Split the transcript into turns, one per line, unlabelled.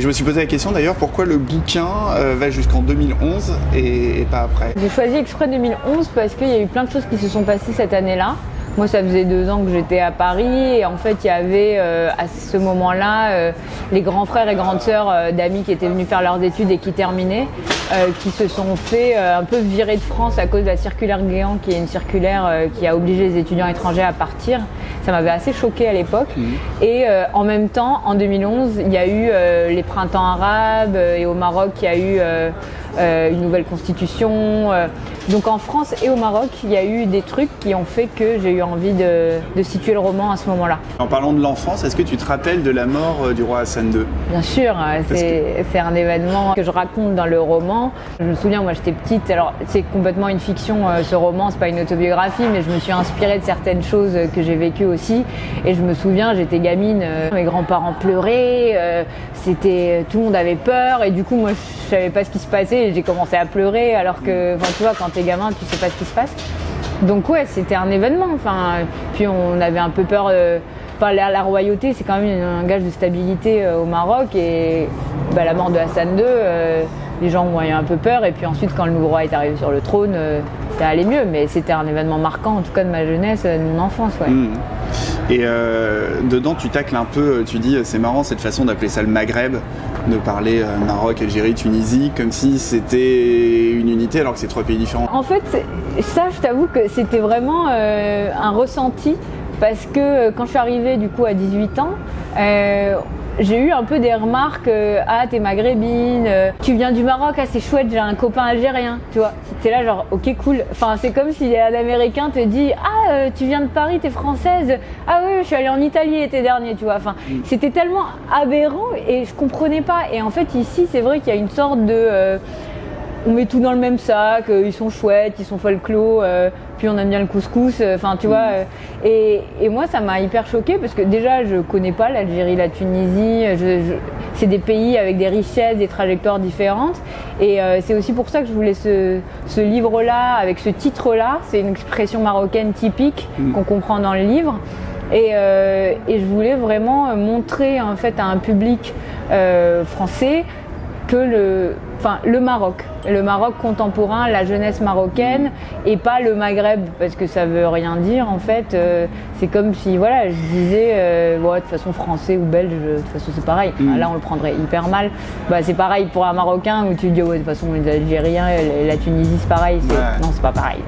Je me suis posé la question d'ailleurs, pourquoi le bouquin va jusqu'en 2011 et pas après?
J'ai choisi exprès 2011 parce qu'il y a eu plein de choses qui se sont passées cette année-là. Moi, ça faisait 2 ans que j'étais à Paris et en fait, il y avait à ce moment-là les grands frères et grandes sœurs d'amis qui étaient venus faire leurs études et qui terminaient, qui se sont fait un peu virer de France à cause de la circulaire Guéant, qui est une circulaire qui a obligé les étudiants étrangers à partir. Ça m'avait assez choquée à l'époque. Et en même temps, en 2011, il y a eu les printemps arabes et au Maroc, il y a eu une nouvelle constitution. Donc en France et au Maroc, il y a eu des trucs qui ont fait que j'ai eu envie de situer le roman à ce moment-là.
En parlant de l'enfance, est-ce que tu te rappelles de la mort du roi Hassan II?
Bien sûr, c'est un événement que je raconte dans le roman. Je me souviens, moi j'étais petite, alors c'est complètement une fiction ce roman, c'est pas une autobiographie, mais je me suis inspirée de certaines choses que j'ai vécues aussi. Et je me souviens, j'étais gamine, mes grands-parents pleuraient, tout le monde avait peur et du coup moi je savais pas ce qui se passait et j'ai commencé à pleurer alors que, tu vois, quand t'es gamin, tu sais pas ce qui se passe. Donc ouais, c'était un événement. Puis on avait un peu peur. La royauté, c'est quand même un gage de stabilité au Maroc et la mort de Hassan II, les gens ont eu un peu peur. Et puis ensuite, quand le nouveau roi est arrivé sur le trône, ça allait mieux. Mais c'était un événement marquant, en tout cas de ma jeunesse, de mon enfance. Ouais.
Et dedans, tu tacles un peu, tu dis, c'est marrant cette façon d'appeler ça le Maghreb, de parler Maroc, Algérie, Tunisie, comme si c'était une unité alors que c'est 3 pays différents.
En fait, ça, je t'avoue que c'était vraiment un ressenti, parce que quand je suis arrivée du coup à 18 ans, j'ai eu un peu des remarques, ah t'es maghrébine, tu viens du Maroc, ah c'est chouette, j'ai un copain algérien, tu vois. T'es là genre ok cool, c'est comme si un Américain te dit ah tu viens de Paris, t'es française, ah oui je suis allée en Italie l'été dernier, tu vois. C'était tellement aberrant et je comprenais pas. Et en fait ici c'est vrai qu'il y a une sorte de on met tout dans le même sac, ils sont chouettes, ils sont folklore, puis on aime bien le couscous, tu vois. Et moi, ça m'a hyper choquée parce que déjà, je connais pas l'Algérie, la Tunisie. C'est des pays avec des richesses, des trajectoires différentes. Et c'est aussi pour ça que je voulais ce livre-là, avec ce titre-là. C'est une expression marocaine typique qu'on comprend dans le livre. Et je voulais vraiment montrer en fait à un public français que le Maroc contemporain, la jeunesse marocaine et pas le Maghreb, parce que ça veut rien dire en fait. C'est comme si je disais de toute façon français ou belge, de toute façon c'est pareil. Là on le prendrait hyper mal. C'est pareil pour un Marocain où tu dis de toute façon les Algériens et la Tunisie c'est pareil. Non, c'est pas pareil.